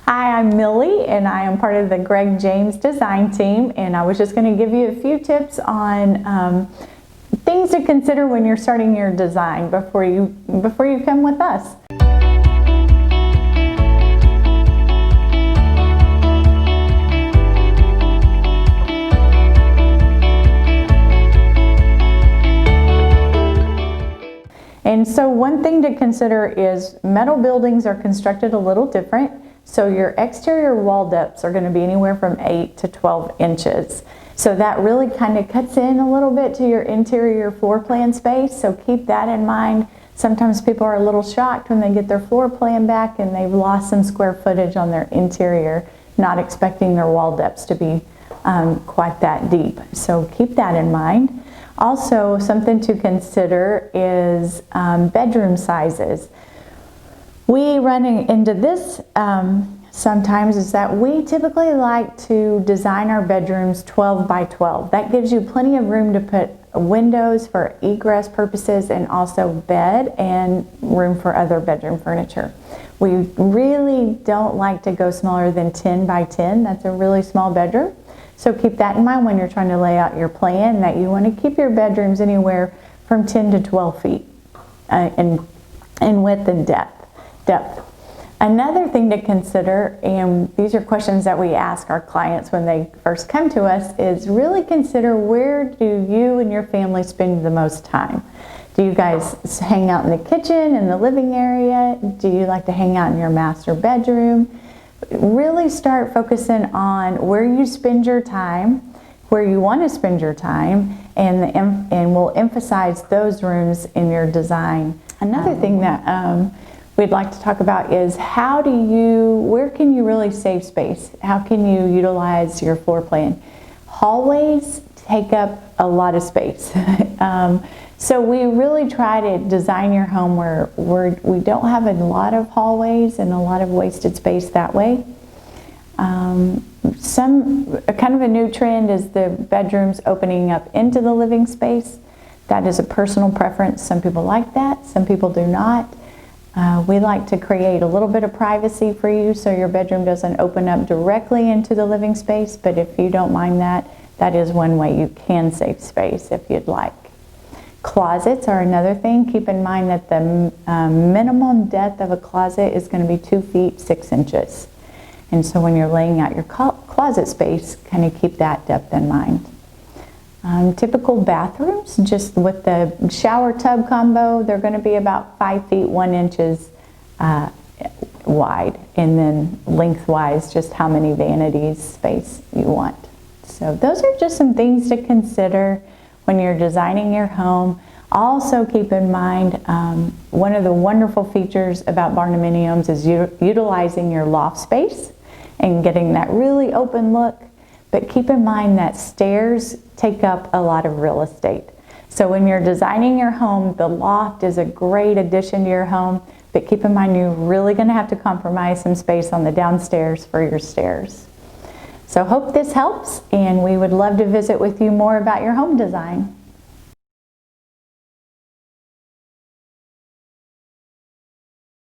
Hi, I'm Millie and I am part of the Greg James design team, and I was just going to give you a few tips on things to consider when you're starting your design before you come with us. And so one thing to consider is metal buildings are constructed a little different. So your exterior wall depths are going to be anywhere from 8 to 12 inches. So that really kind of cuts in a little bit to your interior floor plan space. So keep that in mind. Sometimes people are a little shocked when they get their floor plan back and they've lost some square footage on their interior, not expecting their wall depths to be quite that deep. So keep that in mind. Also, something to consider is bedroom sizes. We run into this sometimes is that we typically like to design our bedrooms 12 by 12. That gives you plenty of room to put windows for egress purposes and also bed and room for other bedroom furniture. We really don't like to go smaller than 10 by 10. That's a really small bedroom. So keep that in mind when you're trying to lay out your plan, that you want to keep your bedrooms anywhere from 10 to 12 feet in width and depth. Another thing to consider, and these are questions that we ask our clients when they first come to us, is really consider, where do you and your family spend the most time? Do you guys hang out in the kitchen, in the living area? Do you like to hang out in your master bedroom? Really start focusing on where you spend your time, where you want to spend your time, and we'll emphasize those rooms in your design. Another thing that we'd like to talk about is where can you really save space? How can you utilize your floor plan? Hallways take up a lot of space. So we really try to design your home where we don't have a lot of hallways and a lot of wasted space that way. Kind of a new trend is the bedrooms opening up into the living space. That is a personal preference. Some people like that, some people do not. We like to create a little bit of privacy for you so your bedroom doesn't open up directly into the living space, but if you don't mind that, that is one way you can save space if you'd like. Closets are another thing. Keep in mind that the minimum depth of a closet is going to be 2 feet 6 inches. And so when you're laying out your closet space, kind of keep that depth in mind. Typical bathrooms, just with the shower tub combo, they're going to be about 5 feet 1 inches wide, and then lengthwise, just how many vanities space you want. So those are just some things to consider when you're designing your home. Also keep in mind, one of the wonderful features about barndominiums is utilizing your loft space and getting that really open look. But keep in mind that stairs take up a lot of real estate. So when you're designing your home, the loft is a great addition to your home, but keep in mind you're really going to have to compromise some space on the downstairs for your stairs. So hope this helps, and we would love to visit with you more about your home design.